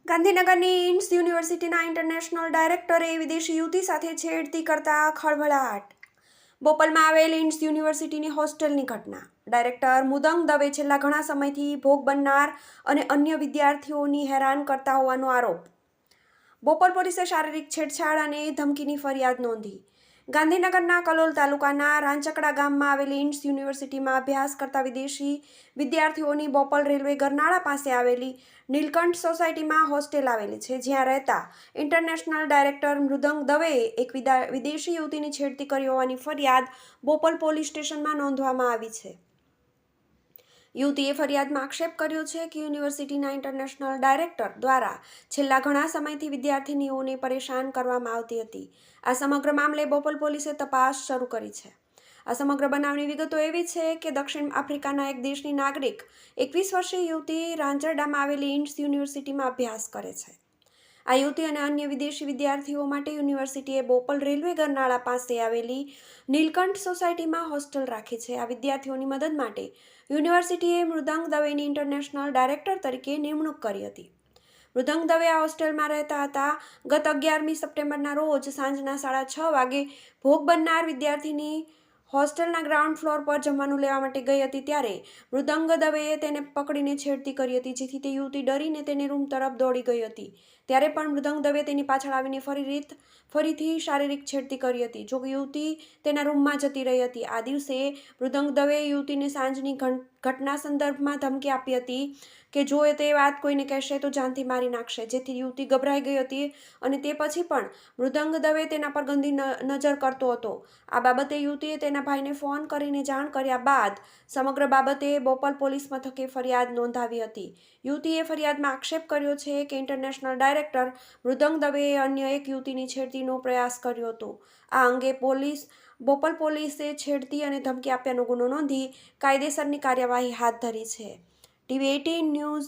ગાંધીનગરની ઇન્ડ્સ યુનિવર્સિટીના ઇન્ટરનેશનલ ડાયરેક્ટરે વિદેશી યુવતી સાથે છેડતી કરતા ખળભળાટ. બોપલમાં આવેલ ઇન્ડ્સ યુનિવર્સિટીની હોસ્ટેલની ઘટના. ડાયરેક્ટર મુદંગ દવે છેલ્લા ઘણા સમયથી ભોગ બનનાર અને અન્ય વિદ્યાર્થીઓની હેરાન કરતા હોવાનો આરોપ. બોપલ પોલીસે શારીરિક છેડછાડ અને ધમકીની ફરિયાદ નોંધી. ગાંધીનગરના કલોલ તાલુકાના રાંચકડા ગામમાં આવેલી ઇન્ડ્સ યુનિવર્સિટીમાં અભ્યાસ કરતા વિદેશી વિદ્યાર્થીઓની બોપલ રેલવે ગરનાળા પાસે આવેલી નીલકંઠ સોસાયટીમાં હોસ્ટેલ આવેલી છે, જ્યાં રહેતા ઇન્ટરનેશનલ ડાયરેક્ટર મૃદંગ દવેએ એક વિદેશી યુવતીની છેડતી કરી હોવાની ફરિયાદ બોપલ પોલીસ સ્ટેશનમાં નોંધવામાં આવી છે. યુવતીએ ફરિયાદમાં આક્ષેપ કર્યો છે કે યુનિવર્સિટીના ઇન્ટરનેશનલ ડાયરેક્ટર દ્વારા છેલ્લા ઘણા સમયથી વિદ્યાર્થીનીઓને પરેશાન કરવામાં આવતી હતી. આ સમગ્ર મામલે બોપલ પોલીસે તપાસ શરૂ કરી છે. આ સમગ્ર બનાવની વિગતો એવી છે કે દક્ષિણ આફ્રિકાના એક દેશની નાગરિક 21 વર્ષીય યુવતી રાંચરડામાં આવેલી ઇન્ડ્સ યુનિવર્સિટીમાં અભ્યાસ કરે છે. આ યુવતી અને અન્ય વિદેશી વિદ્યાર્થીઓ માટે યુનિવર્સિટીએ બોપલ રેલવે ગરનાળા પાસે આવેલી નીલકંઠ સોસાયટીમાં હોસ્ટેલ રાખી છે. આ વિદ્યાર્થીઓની મદદ માટે યુનિવર્સિટીએ મૃદંગ દવેની ઇન્ટરનેશનલ ડાયરેક્ટર તરીકે નિમણૂક કરી હતી. મૃદંગ દવે આ હોસ્ટેલમાં રહેતા હતા. ગત 11મી સપ્ટેમ્બરના રોજ સાંજના 6:30 વાગે ભોગ બનનાર વિદ્યાર્થીની હોસ્ટેલના ગ્રાઉન્ડ ફ્લોર પર જમવાનું લેવા માટે ગઈ હતી, ત્યારે મૃદંગ દવેએ તેને પકડીને છેડતી કરી હતી, જેથી તે યુવતી ડરીને તેને રૂમ તરફ દોડી ગઈ હતી. ત્યારે પણ મૃદંગ દવે તેની પાછળ આવીને ફરીથી શારીરિક છેડતી કરી હતી. જોકે યુવતી તેના રૂમમાં જતી રહી હતી. આ દિવસે મૃદંગ દવેએ યુવતીને સાંજની ઘટના સંદર્ભમાં ધમકી આપી હતી કે જો તે વાત કોઈને કહેશે તો જાનથી મારી નાખશે, જેથી યુવતી ગભરાઈ ગઈ હતી અને તે પછી પણ મૃદંગ દવે તેના પર ગંદી નજર કરતો હતો. આ બાબતે યુવતીએ તેના ભાઈને ફોન કરીને જાણ કર્યા બાદ સમગ્ર બાબતે બોપલ પોલીસ મથકે ફરિયાદ નોંધાવી હતી. યુવતીએ ફરિયાદમાં આક્ષેપ કર્યો છે કે ઇન્ટરનેશનલ ડાયરેક્ટર મૃદંગ દવેએ અન્ય એક યુવતીની છેડતીનો પ્રયાસ કર્યો હતો. આ અંગે બોપલ પોલીસે છેડતી અને ધમકી આપ્યાનો ગુનો નોંધી કાયદેસરની કાર્યવાહી હાથ ધરી છે. TV18 news